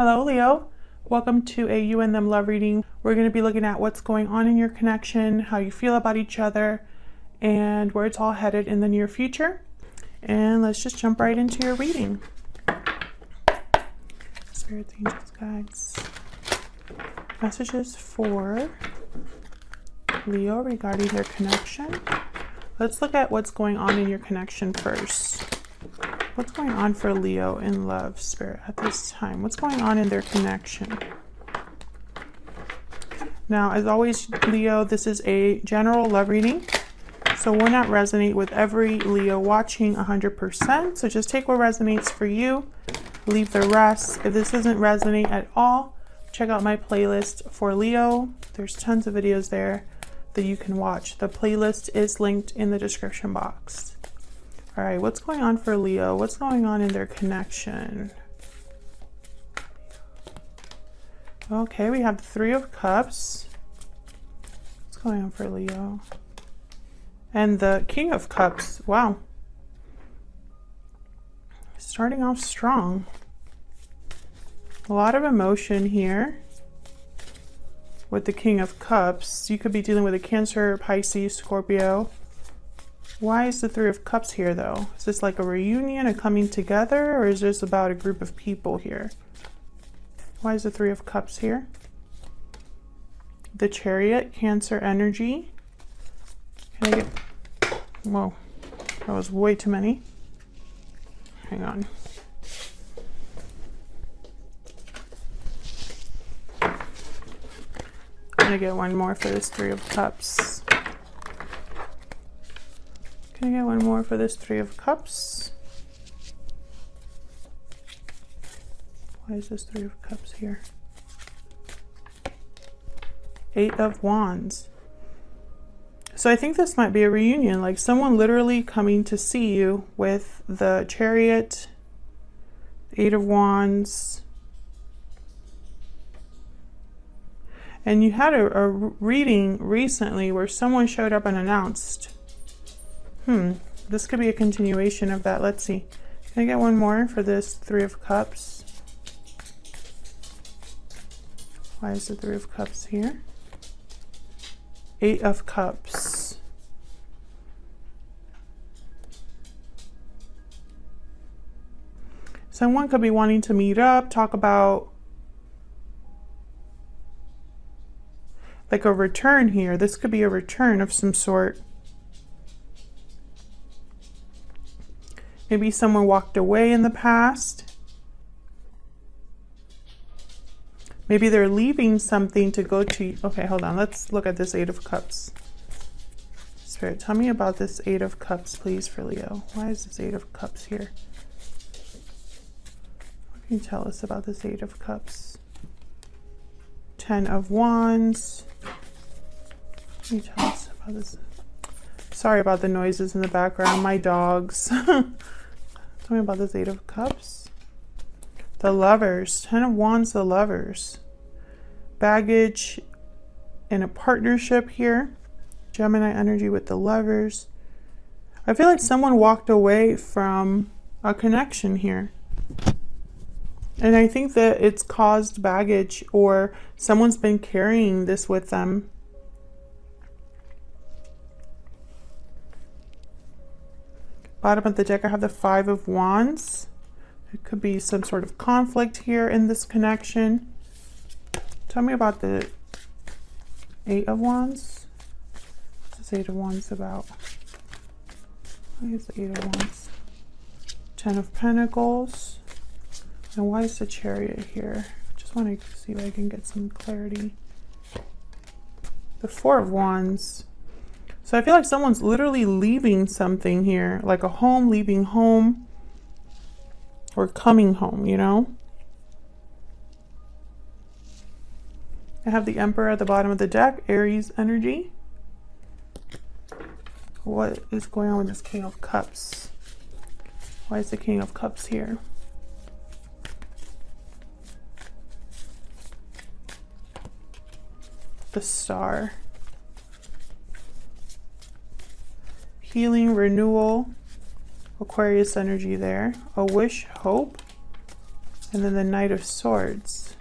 Hello, Leo. Welcome to a You and Them love reading. We're going to be looking at what's going on in your connection, how you feel about each other, and where it's all headed in the near future. And let's just jump right into your reading. Spirits, angels, guides. Messages for Leo regarding their connection. Let's look at what's going on in your connection first. What's going on for Leo in love, Spirit, at this time? What's going on in their connection? Now, as always, Leo, this is a general love reading, so will not resonate with every Leo watching 100%. So just take what resonates for you, leave the rest. If this doesn't resonate at all, check out my playlist for Leo. There's tons of videos there that you can watch. The playlist is linked in the description box. All right, what's going on for Leo? What's going on in their connection? Okay, we have the Three of Cups. What's going on for Leo? And the King of Cups. Wow. Starting off strong. A lot of emotion here with the King of Cups. You could be dealing with a Cancer, Pisces, Scorpio. Why is the Three of Cups here, though? Is this like a reunion, a coming together, or is this about a group of people here? Why is the Three of Cups here? The Chariot, Cancer energy. Can I get... Whoa, that was way too many. Hang on. I'm gonna get one more for this Three of Cups. Can I get one more for this Three of Cups? Why is this Three of Cups here? Eight of Wands. So I think this might be a reunion, like someone literally coming to see you with the Chariot, Eight of Wands. And you had a reading recently where someone showed up unannounced. This could be a continuation of that. Let's see. Can I get one more for this Three of Cups? Why is the Three of Cups here? Eight of Cups. Someone could be wanting to meet up, talk about like a return here. This could be a return of some sort. Maybe someone walked away in the past. Maybe they're leaving something to go to. Okay, hold on. Let's look at this Eight of Cups. Spirit, tell me about this Eight of Cups, please, for Leo. Why is this Eight of Cups here? What can you tell us about this Eight of Cups? Ten of Wands. What can you tell us about this? Sorry about the noises in the background. My dogs. Tell me about this Eight of Cups. The Lovers. Ten of Wands, the Lovers. Baggage in a partnership here. Gemini energy with the Lovers. I feel like someone walked away from a connection here. And I think that it's caused baggage, or someone's been carrying this with them. Bottom of the deck, I have the Five of Wands. It could be some sort of conflict here in this connection. Tell me about the Eight of Wands. What's this Eight of Wands about? Why is the Eight of Wands? Ten of Pentacles. And why is the Chariot here? Just want to see if I can get some clarity. The Four of Wands. So I feel like someone's literally leaving something here, like a home, leaving home, or coming home, you know? I have the Emperor at the bottom of the deck, Aries energy. What is going on with this King of Cups? Why is the King of Cups here? The Star. Healing, renewal, Aquarius energy there. A wish, hope. And then the Knight of Swords.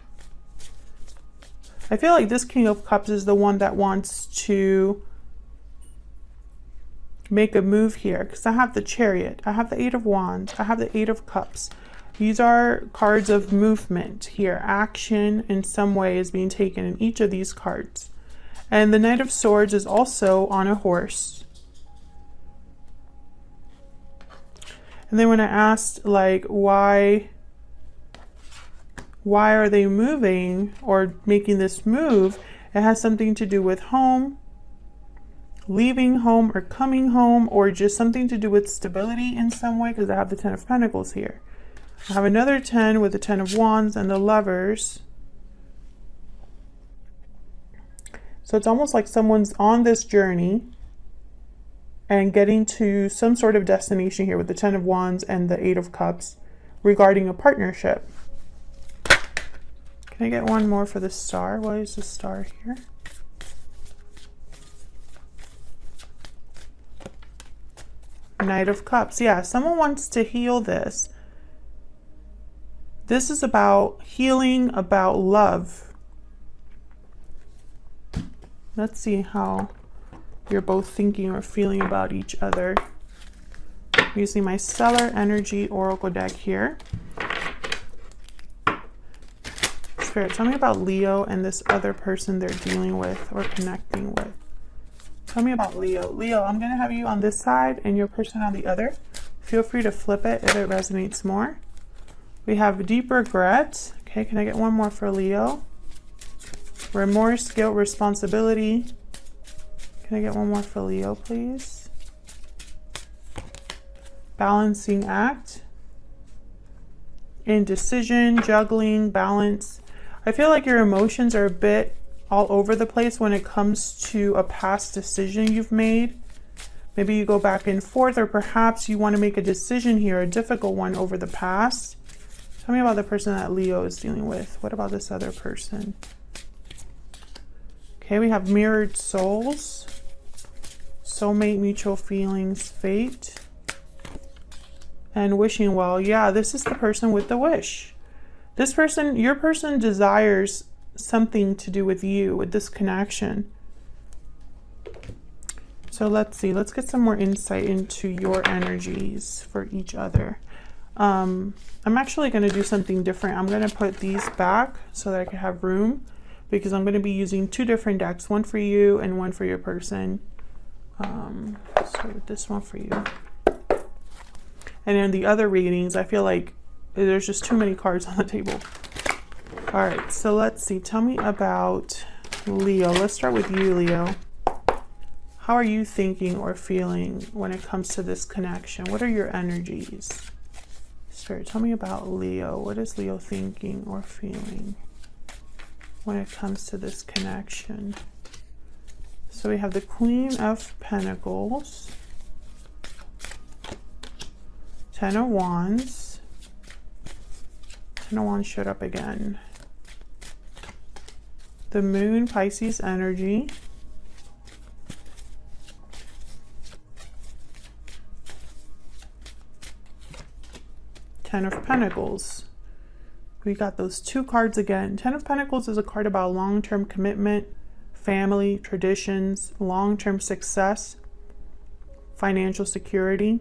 I feel like this King of Cups is the one that wants to make a move here, because I have the Chariot, I have the Eight of Wands, I have the Eight of Cups. These are cards of movement here. Action in some way is being taken in each of these cards. And the Knight of Swords is also on a horse. And then when I asked, like, why are they moving or making this move, it has something to do with home, leaving home or coming home, or just something to do with stability in some way, because I have the Ten of Pentacles here. I have another 10 with the 10 of Wands and the Lovers. So it's almost like someone's on this journey and getting to some sort of destination here with the 10 of Wands and the 8 of Cups regarding a partnership. Can I get one more for the Star? Why is the Star here? Knight of Cups. Yeah, someone wants to heal this. This is about healing, about love. Let's see how you're both thinking or feeling about each other. I'm using my Stellar Energy Oracle deck here. Spirit, tell me about Leo and this other person they're dealing with or connecting with. Tell me about Leo. Leo, I'm going to have you on this side and your person on the other. Feel free to flip it if it resonates more. We have deep regret. Okay, can I get one more for Leo? Remorse, guilt, responsibility. Can I get one more for Leo, please? Balancing act. Indecision, juggling, balance. I feel like your emotions are a bit all over the place when it comes to a past decision you've made. Maybe you go back and forth, or perhaps you want to make a decision here, a difficult one over the past. Tell me about the person that Leo is dealing with. What about this other person? Okay, we have mirrored souls, soulmate, mutual feelings, fate, and wishing well. Yeah, this is the person with the wish. This person, your person desires something to do with you, with this connection. So let's see, let's get some more insight into your energies for each other. I'm actually going to do something different. I'm going to put these back so that I can have room, because I'm going to be using two different decks, one for you and one for your person. Start with this one for you. And in the other readings, I feel like there's just too many cards on the table. All right, so let's see. Tell me about Leo. Let's start with you, Leo. How are you thinking or feeling when it comes to this connection? What are your energies? Spirit, tell me about Leo. What is Leo thinking or feeling when it comes to this connection? So we have the Queen of Pentacles, 10 of Wands. 10 of Wands showed up again. The Moon, Pisces energy. Ten of Pentacles. We got those two cards again. 10 of Pentacles is a card about long-term commitment, family, traditions, long-term success, financial security.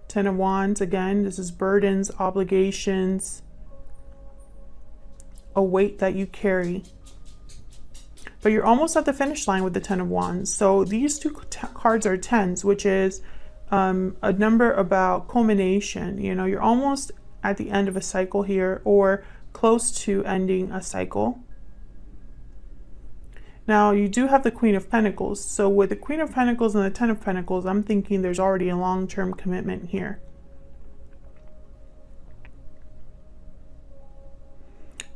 10 of Wands, again, this is burdens, obligations, a weight that you carry. But you're almost at the finish line with the 10 of Wands. So these two cards are 10s, which is a number about culmination. You know, you're almost at the end of a cycle here, or close to ending a cycle. Now you do have the Queen of Pentacles. So with the Queen of Pentacles and the 10 of Pentacles, I'm thinking there's already a long-term commitment here.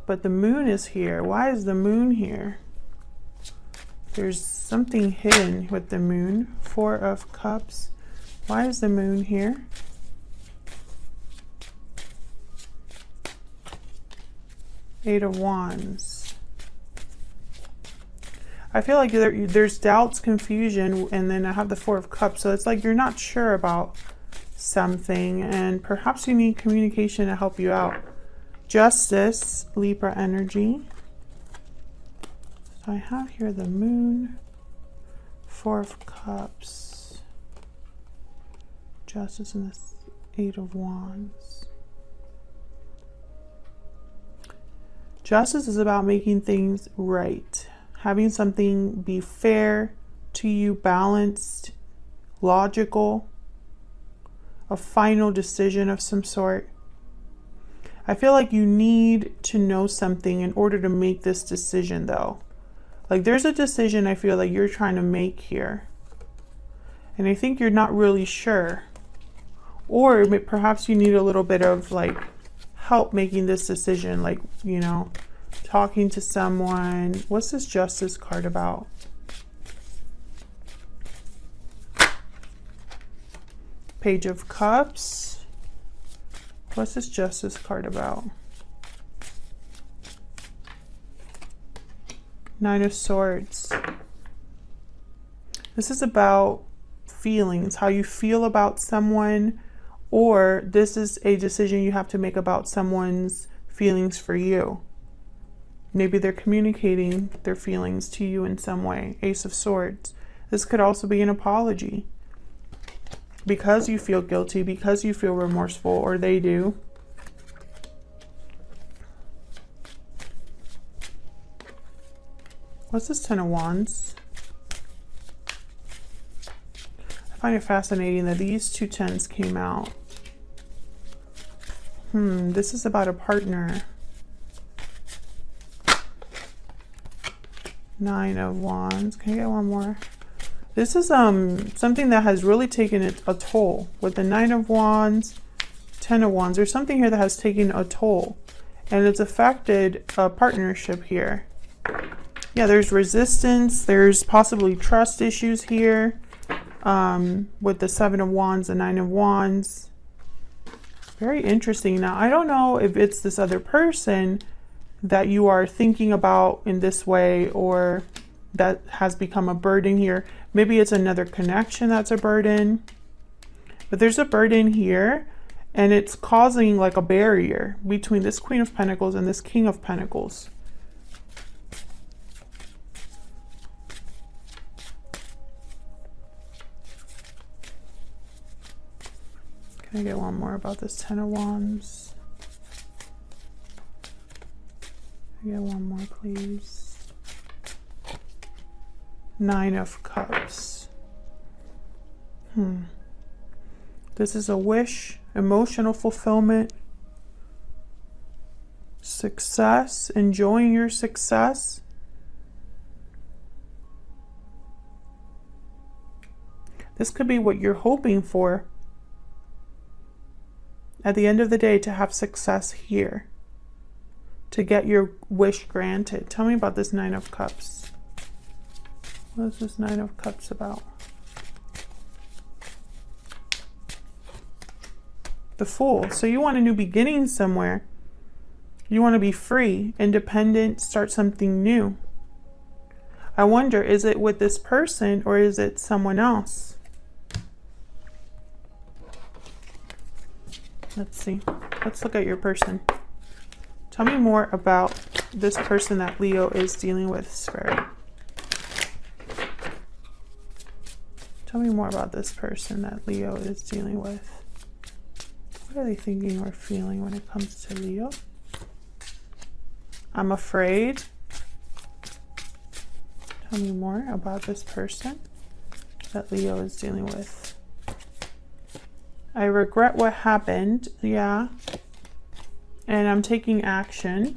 But the Moon is here. Why is the Moon here? There's something hidden with the Moon. 4 of Cups. Why is the Moon here? Eight of Wands. I feel like there's doubts, confusion, and then I have the 4 of Cups. So it's like you're not sure about something, and perhaps you need communication to help you out. Justice, Libra energy. So I have here the Moon, Four of Cups, Justice, and the Eight of Wands. Justice is about making things right, having something be fair to you, balanced, logical, a final decision of some sort. I feel like you need to know something in order to make this decision, though. Like there's a decision I feel like you're trying to make here, and I think you're not really sure, or perhaps you need a little bit of like help making this decision, like, you know, talking to someone. What's this Justice card about? Page of Cups. What's this Justice card about? Nine of Swords. This is about feelings, how you feel about someone, or this is a decision you have to make about someone's feelings for you. Maybe they're communicating their feelings to you in some way. Ace of Swords. This could also be an apology. Because you feel guilty, because you feel remorseful, or they do. What's this Ten of Wands? I find it fascinating that these two tens came out. This is about a partner. Nine of Wands. Can I get one more? This is something that has really taken a toll. With the Nine of Wands, Ten of Wands, there's something here that has taken a toll, and it's affected a partnership here. Yeah, there's resistance. There's possibly trust issues here. With the Seven of Wands, the Nine of Wands. Very interesting. Now, I don't know if it's this other person that you are thinking about in this way, or that has become a burden here. Maybe it's another connection that's a burden. But there's a burden here, and it's causing like a barrier between this Queen of Pentacles and this King of Pentacles. Can I get one more about this Ten of Wands? Can I get one more, please? Nine of Cups. This is a wish, emotional fulfillment, success, enjoying your success. This could be what you're hoping for. At the end of the day, to have success here, to get your wish granted. Tell me about this Nine of Cups. What is this Nine of Cups about? The Fool. So you want a new beginning somewhere. You want to be free, independent, start something new. I wonder, is it with this person or is it someone else? Let's see. Let's look at your person. Tell me more about this person that Leo is dealing with, Spirit. Tell me more about this person that Leo is dealing with. What are they thinking or feeling when it comes to Leo? I'm afraid. Tell me more about this person that Leo is dealing with. I regret what happened, yeah, and I'm taking action.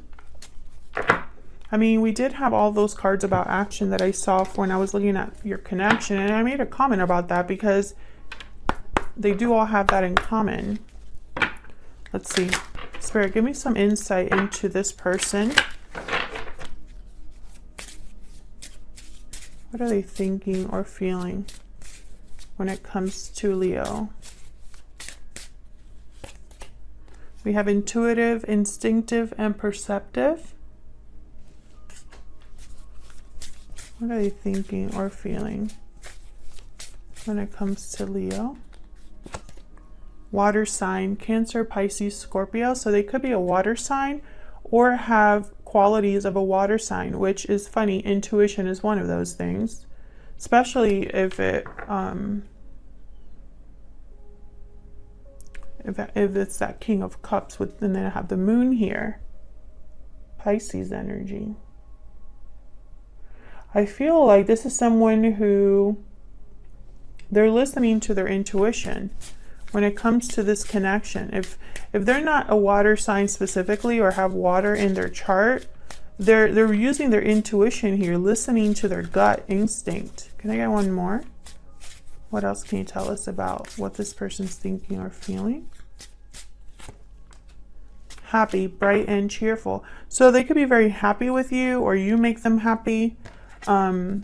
I mean, we did have all those cards about action that I saw when I was looking at your connection, and I made a comment about that because they do all have that in common. Let's see. Spirit, give me some insight into this person. What are they thinking or feeling when it comes to Leo? We have intuitive, instinctive, and perceptive. What are they thinking or feeling when it comes to Leo? water sign, Cancer, Pisces, Scorpio. So they could be a water sign or have qualities of a water sign, which is funny. Intuition is one of those things, especially if it if it's that King of Cups with, and then I have the moon here, Pisces energy. I feel like this is someone who they're listening to their intuition when it comes to this connection. If they're not a water sign specifically or have water in their chart, they're using their intuition here, listening to their gut instinct. Can I get one more? What else can you tell us about what this person's thinking or feeling? Happy, bright, and cheerful. So they could be very happy with you, or you make them happy. I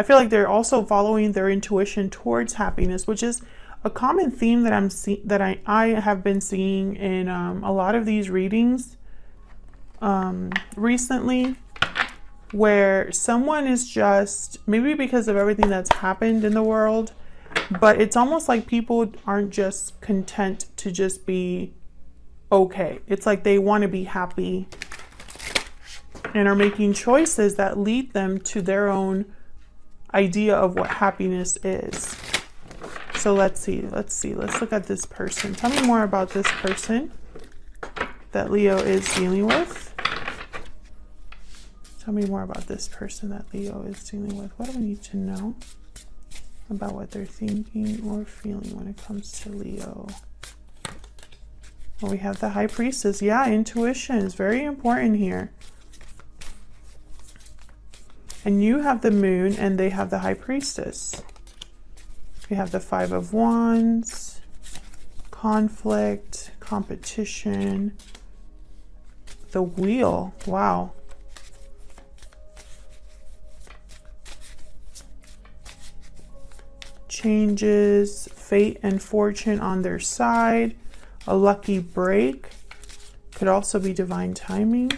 feel like they're also following their intuition towards happiness, which is a common theme that I have been seeing in a lot of these readings recently, where someone is just, maybe because of everything that's happened in the world, but it's almost like people aren't just content to just be okay. It's like they want to be happy and are making choices that lead them to their own idea of what happiness is. So let's look at this person. Tell me more about this person that Leo is dealing with. Tell me more about this person that Leo is dealing with. What do we need to know about what they're thinking or feeling when it comes to Leo? Well, we have the High Priestess. Yeah, intuition is very important here. And you have the Moon and they have the High Priestess. We have the Five of Wands, conflict, competition, the Wheel. Wow. Changes, fate and fortune on their side, a lucky break, could also be divine timing.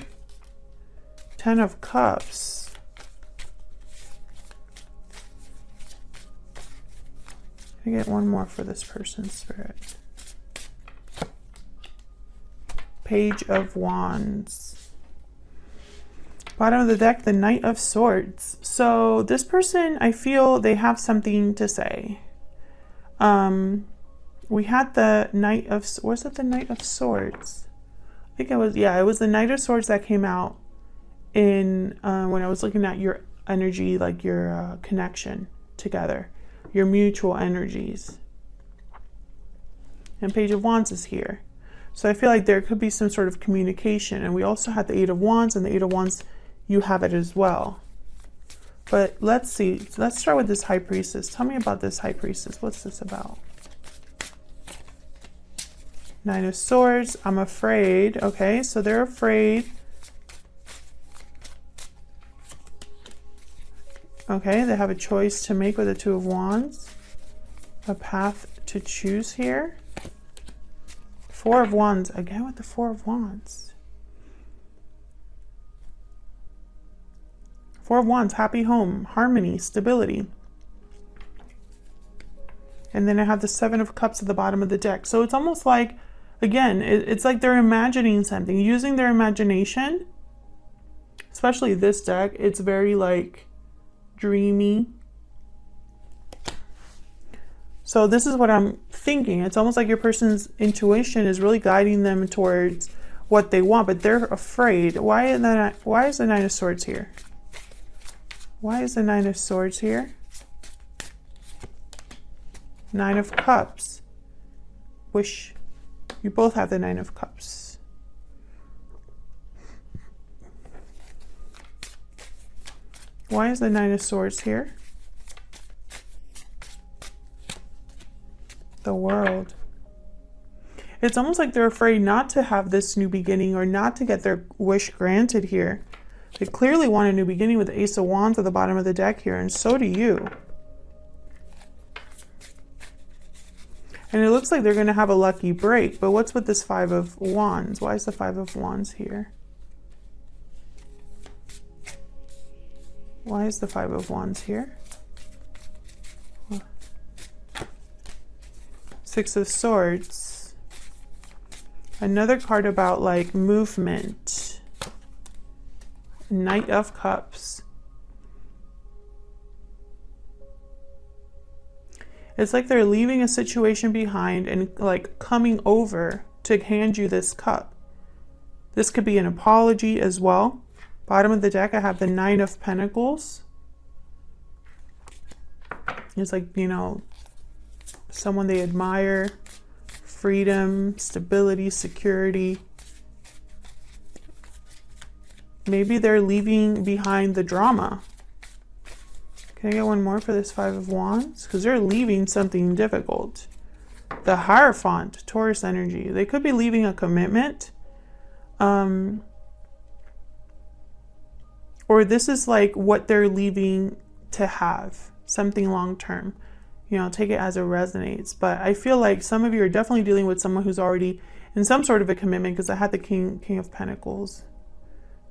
10 of Cups. I get one more for this person's spirit. Page of Wands. Bottom of the deck, the Knight of Swords. So this person, I feel they have something to say. We had the Knight of, was it the Knight of Swords? I think it was, yeah, it was the Knight of Swords that came out in, when I was looking at your energy, like your connection together, your mutual energies. And Page of Wands is here. So I feel like there could be some sort of communication. And we also had the Eight of Wands, and the Eight of Wands, you have it as well. But let's see. Let's start with this High Priestess. Tell me about this High Priestess. What's this about? Nine of Swords. I'm afraid. Okay, so they're afraid. Okay, they have a choice to make with the Two of Wands. A path to choose here. Four of Wands. Again with the Four of Wands. Four of Wands, happy home, harmony, stability. And then I have the Seven of Cups at the bottom of the deck. So it's almost like, again, it's like they're imagining something, using their imagination. Especially this deck, it's very like dreamy. So this is what I'm thinking. It's almost like your person's intuition is really guiding them towards what they want, but they're afraid. Why is the Nine of Swords here? Why is the Nine of Swords here? Nine of Cups. Wish you both have the Nine of Cups. Why is the Nine of Swords here? The World. It's almost like they're afraid not to have this new beginning or not to get their wish granted here. They clearly want a new beginning with the Ace of Wands at the bottom of the deck here, and so do you. And it looks like they're going to have a lucky break, but what's with this Five of Wands? Why is the Five of Wands here? Why is the Five of Wands here? Six of Swords. Another card about like movement. Knight of Cups. It's like they're leaving a situation behind and like coming over to hand you this cup. This could be an apology as well. Bottom of the deck, I have the Nine of Pentacles. It's like, you know, someone they admire, freedom, stability, security. Maybe they're leaving behind the drama. Can I get one more for this Five of Wands? Because they're leaving something difficult. The Hierophant, Taurus energy. They could be leaving a commitment. Or this is like what they're leaving to have. Something long term. You know, take it as it resonates. But I feel like some of you are definitely dealing with someone who's already in some sort of a commitment, because I had the King of Pentacles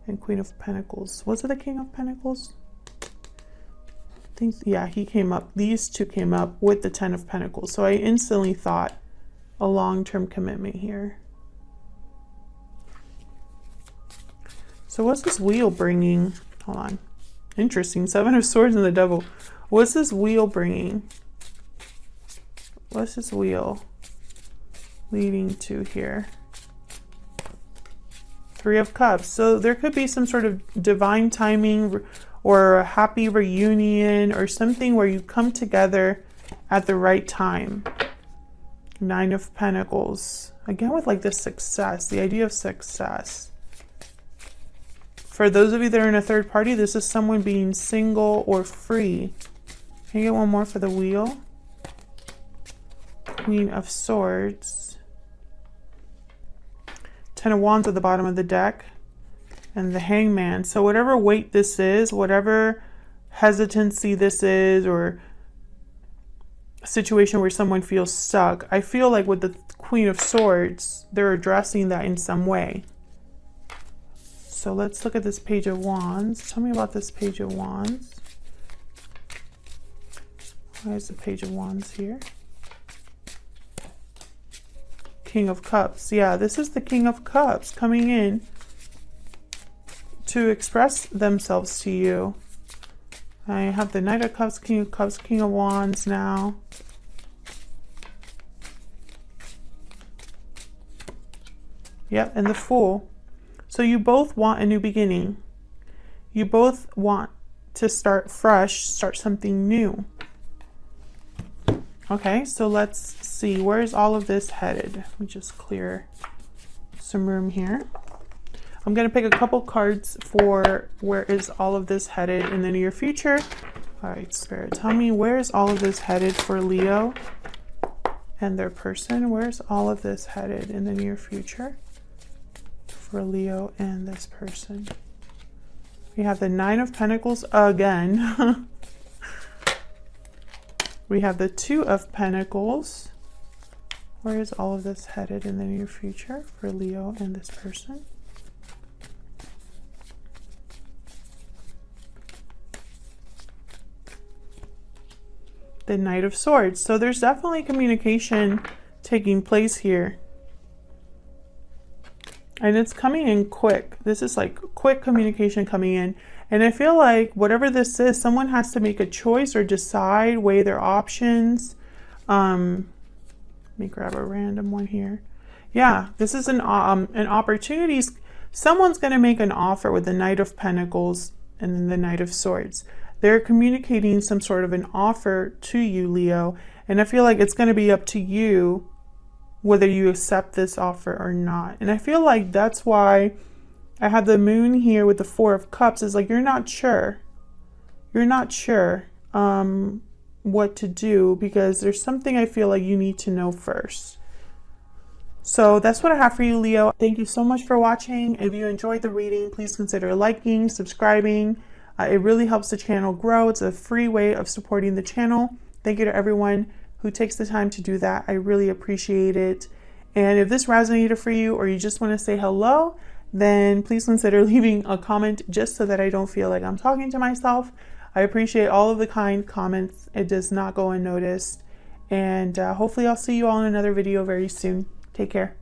and Queen of Pentacles. Was it the King of Pentacles? Yeah, he came up. These two came up with the Ten of Pentacles. So I instantly thought a long-term commitment here. So what's this wheel bringing? Hold on. Interesting. Seven of Swords and the Devil. What's this wheel bringing? What's this wheel leading to here? Three of Cups. So there could be some sort of divine timing or a happy reunion or something where you come together at the right time. Nine of Pentacles. Again with like the success, the idea of success. For those of you that are in a third party, this is someone being single or free. Can you get one more for the wheel? Queen of Swords. Ten of Wands at the bottom of the deck. And the Hangman. So whatever weight this is, whatever hesitancy this is, or a situation where someone feels stuck, I feel like with the Queen of Swords, they're addressing that in some way. So let's look at this Page of Wands. Tell me about this Page of Wands. Why is the Page of Wands here? King of Cups. Yeah, this is the King of Cups coming in to express themselves to you. I have the Knight of Cups, King of Wands now. Yep, and the Fool. So you both want a new beginning. You both want to start fresh, start something new. Okay, so let's see. Where's all of this headed? Let me just clear some room here. I'm going to pick a couple cards for where is all of this headed in the near future. All right, Spirit, tell me where is all of this headed for Leo and their person? Where's all of this headed in the near future for Leo and this person? We have the Nine of Pentacles again. We have the Two of Pentacles. Where is all of this headed in the near future for Leo and this person? The Knight of Swords. So there's definitely communication taking place here. And it's coming in quick. This is like quick communication coming in. And I feel like whatever this is, someone has to make a choice or decide, weigh their options. Let me grab a random one here. Yeah, this is an opportunity. Someone's going to make an offer with the Knight of Pentacles and then the Knight of Swords. They're communicating some sort of an offer to you, Leo. And I feel like it's going to be up to you whether you accept this offer or not. And I feel like that's why I have the Moon here with the Four of Cups. Is like you're not sure. You're not sure what to do, because there's something I feel like you need to know first. So that's what I have for you, Leo. Thank you so much for watching. If you enjoyed the reading, please consider liking, subscribing. It really helps the channel grow. It's a free way of supporting the channel. Thank you to everyone who takes the time to do that. I really appreciate it. And if this resonated for you, or you just want to say hello, then please consider leaving a comment, just so that I don't feel like I'm talking to myself. I appreciate all of the kind comments. It does not go unnoticed. And hopefully I'll see you all in another video very soon. Take care.